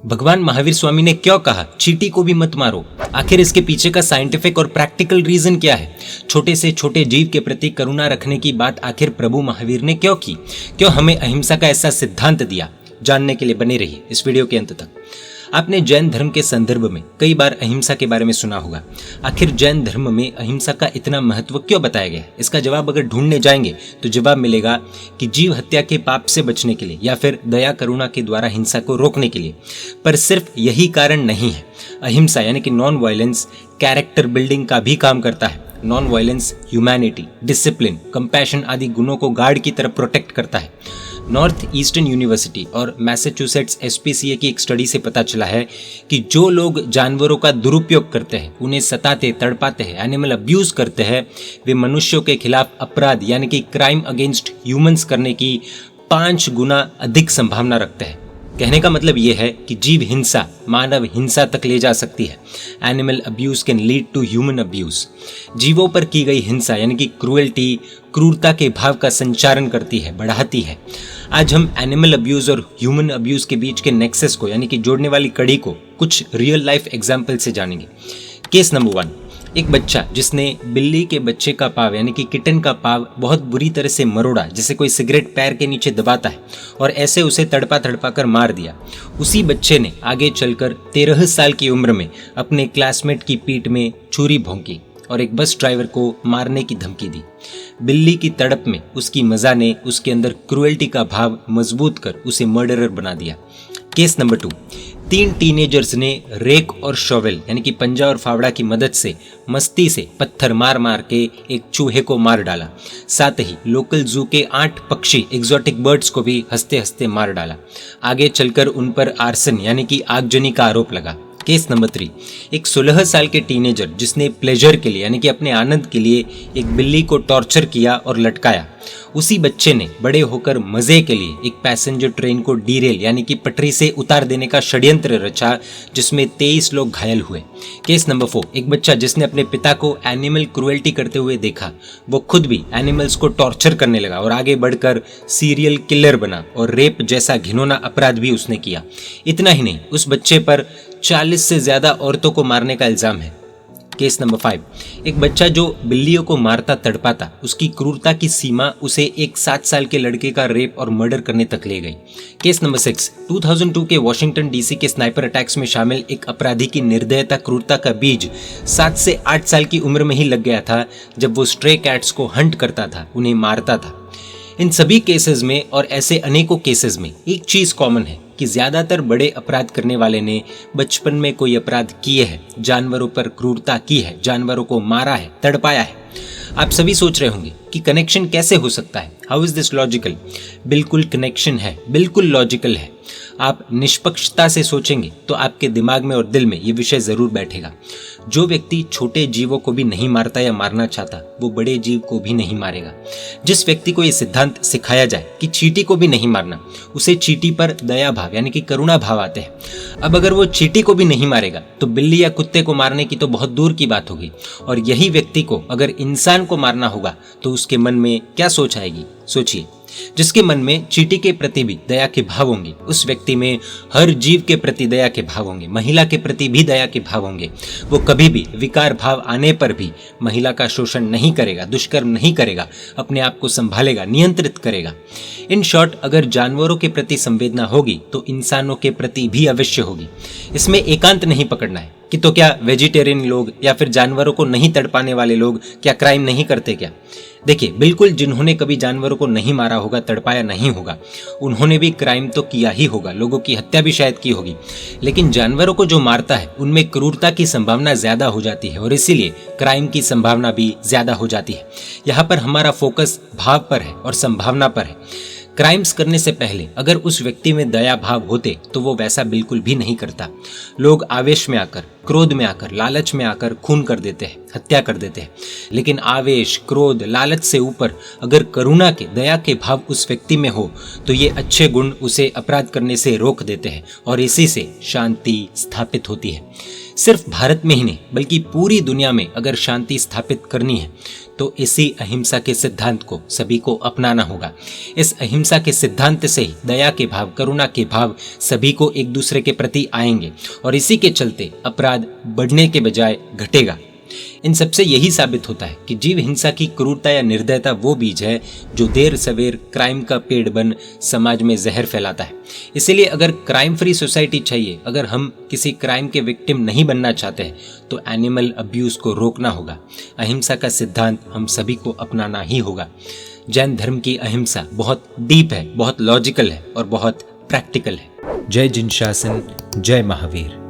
भगवान महावीर स्वामी ने क्यों कहा चींटी को भी मत मारो? आखिर इसके पीछे का साइंटिफिक और प्रैक्टिकल रीजन क्या है? छोटे से छोटे जीव के प्रति करुणा रखने की बात आखिर प्रभु महावीर ने क्यों की? क्यों हमें अहिंसा का ऐसा सिद्धांत दिया? जानने के लिए बने रहिए इस वीडियो के अंत तक। आपने जैन धर्म के संदर्भ में कई बार अहिंसा के बारे में सुना होगा। आखिर जैन धर्म में अहिंसा का इतना महत्व क्यों बताया गया है? इसका जवाब अगर ढूंढने जाएंगे तो जवाब मिलेगा कि जीव हत्या के पाप से बचने के लिए या फिर दया करुणा के द्वारा हिंसा को रोकने के लिए। पर सिर्फ यही कारण नहीं है। अहिंसा यानी कि नॉन वायलेंस कैरेक्टर बिल्डिंग का भी काम करता है। Non violence humanity, discipline, compassion आदि गुणों को गार्ड की तरह प्रोटेक्ट करता है। नॉर्थ ईस्टर्न यूनिवर्सिटी और मैसाचुसेट्स SPCA की एक स्टडी से पता चला है कि जो लोग जानवरों का दुरुपयोग करते हैं, उन्हें सताते, तड़पाते हैं, एनिमल अब्यूज करते हैं, वे मनुष्यों के खिलाफ अपराध यानी कि क्राइम अगेंस्ट ह्यूमंस करने की 5 गुना अधिक संभावना रखते हैं। कहने का मतलब यह है कि जीव हिंसा मानव हिंसा तक ले जा सकती है। Animal abuse can lead to human abuse. जीवों पर की गई हिंसा यानी कि क्रूएल्टी क्रूरता के भाव का संचारण करती है, बढ़ाती है। आज हम एनिमल अब्यूज और ह्यूमन अब्यूज के बीच के नेक्सस को यानी कि जोड़ने वाली कड़ी को कुछ रियल लाइफ एग्जाम्पल से जानेंगे। केस नंबर 1, एक बच्चा जिसने बिल्ली के बच्चे का पाव यानी कि किटन का पाव बहुत बुरी तरह से मरोड़ा, जैसे कोई सिगरेट पैर के नीचे दबाता है, और ऐसे उसे तड़पा तड़पा कर मार दिया। उसी बच्चे ने आगे चलकर 13 साल की उम्र में अपने क्लासमेट की पीठ में छुरी भोंकी और एक बस ड्राइवर को मारने की धमकी दी। बिल्ली की तड़प में उसकी मजा ने उसके अंदर क्रूएल्टी का भाव मजबूत कर उसे मर्डरर बना दिया। केस नंबर 2, 3 टीनेजर्स ने रेक और शॉवेल यानी कि पंजा और फावड़ा की मदद से मस्ती से पत्थर मार मार के एक चूहे को मार डाला। साथ ही लोकल जू के 8 पक्षी एग्जॉटिक बर्ड्स को भी हंसते हंसते मार डाला। आगे चलकर उन पर आर्सन यानी कि आगजनी का आरोप लगा। केस नंबर 3, एक 16 साल के टीनेजर जिसने प्लेजर के लिए यानी कि अपने आनंद के लिए एक बिल्ली को टॉर्चर किया और लटकाया। उसी बच्चे ने बड़े होकर मजे के लिए एक पैसेंजर ट्रेन को डीरेल यानी कि पटरी से उतार देने का षड्यंत्र रचा, जिसमें 23 लोग घायल हुए। केस नंबर 4, एक बच्चा जिसने अपने पिता को एनिमल क्रूएल्टी करते हुए देखा, वो खुद भी एनिमल्स को टॉर्चर करने लगा और आगे बढ़कर सीरियल किलर बना और रेप जैसा घिनौना अपराध भी उसने किया। इतना ही नहीं, उस बच्चे पर 40 से ज्यादा औरतों को मारने का इल्जाम है। केस नंबर 5, एक बच्चा जो बिल्लियों को मारता तड़पाता, उसकी क्रूरता की सीमा उसे एक 7 साल के लड़के का रेप और मर्डर करने तक ले गई। केस नंबर 6, 2002 के वॉशिंगटन DC के स्नाइपर अटैक्स में शामिल एक अपराधी की निर्दयता क्रूरता का बीज 7 से 8 साल की उम्र में ही लग गया था, जब वो स्ट्रे कैट्स को हंट करता था, उन्हें मारता था। इन सभी केसेस में और ऐसे अनेकों केसेस में एक चीज कॉमन है कि ज्यादातर बड़े अपराध करने वाले ने बचपन में कोई अपराध किए हैं, जानवरों पर क्रूरता की है, जानवरों को मारा है, तड़पाया है। आप सभी सोच रहे होंगे कि कनेक्शन कैसे हो सकता है? How is this logical? बिल्कुल कनेक्शन है, बिल्कुल लॉजिकल है। आप निष्पक्षता से सोचेंगे तो आपके दिमाग में और दिल में ये विषय जरूर बैठेगा। जो व्यक्ति छोटे जीवों को भी नहीं मारता या मारना चाहता, वो बड़े जीव को भी नहीं मारेगा। जिस व्यक्ति को ये सिद्धांत सिखाया जाए कि चींटी को भी नहीं मारना, उसे चींटी पर दया भाव यानी कि करुणा भाव आते हैं। अब अगर वो चींटी को भी नहीं मारेगा तो बिल्ली या कुत्ते को मारने की तो बहुत दूर की बात होगी। और यही व्यक्ति को अगर इंसान को मारना होगा तो उसके मन में क्या सोच आएगी? सोचिए। जिसके मन में चींटी के प्रति भी दया के भाव होंगे, उस व्यक्ति में हर जीव के प्रति दया के भाव होंगे, महिला के प्रति भी दया के भाव होंगे। वो कभी भी विकार भाव आने पर भी महिला का शोषण नहीं करेगा, दुष्कर्म नहीं करेगा, अपने आप को संभालेगा, नियंत्रित करेगा। इन शॉर्ट, अगर जानवरों के प्रति संवेदना होगी तो इंसानों के प्रति भी अवश्य होगी। इसमें एकांत नहीं पकड़ना है कि तो क्या वेजिटेरियन लोग या फिर जानवरों को नहीं तड़पाने वाले लोग क्या क्राइम नहीं करते क्या? देखिए, बिल्कुल जिन्होंने कभी जानवरों को नहीं मारा होगा, तड़पाया नहीं होगा, उन्होंने भी क्राइम तो किया ही होगा, लोगों की हत्या भी शायद की होगी। लेकिन जानवरों को जो मारता है उनमें क्रूरता की संभावना ज्यादा हो जाती है और इसीलिए क्राइम की संभावना भी ज्यादा हो जाती है। यहाँ पर हमारा फोकस भाव पर है और संभावना पर है। क्राइम्स करने से पहले अगर उस व्यक्ति में दया भाव होते तो वो वैसा बिल्कुल भी नहीं करता। लोग आवेश में आकर, क्रोध में आकर, लालच में आकर खून कर देते हैं, हत्या कर देते हैं। लेकिन आवेश, क्रोध, लालच से ऊपर अगर करुणा के, दया के भाव उस व्यक्ति में हो तो ये अच्छे गुण उसे अपराध करने से रोक देते हैं और इसी से शांति स्थापित होती है। सिर्फ भारत में ही नहीं बल्कि पूरी दुनिया में अगर शांति स्थापित करनी है तो इसी अहिंसा के सिद्धांत को सभी को अपनाना होगा। इस अहिंसा के सिद्धांत से ही दया के भाव, करुणा के भाव सभी को एक दूसरे के प्रति आएंगे और इसी के चलते अपराध बढ़ने के बजाय घटेगा। इन सबसे यही साबित होता है कि जीव हिंसा की क्रूरता या निर्दयता वो बीज है जो देर सवेर क्राइम का पेड़ बन समाज में जहर फैलाता है। इसीलिए अगर क्राइम फ्री सोसाइटी चाहिए, अगर हम किसी क्राइम के विक्टिम नहीं बनना चाहते हैं तो एनिमल अब्यूज को रोकना होगा। अहिंसा का सिद्धांत हम सभी को अपनाना ही होगा। जैन धर्म की अहिंसा बहुत डीप है, बहुत लॉजिकल है और बहुत प्रैक्टिकल है। जय जिन शासन, जय महावीर।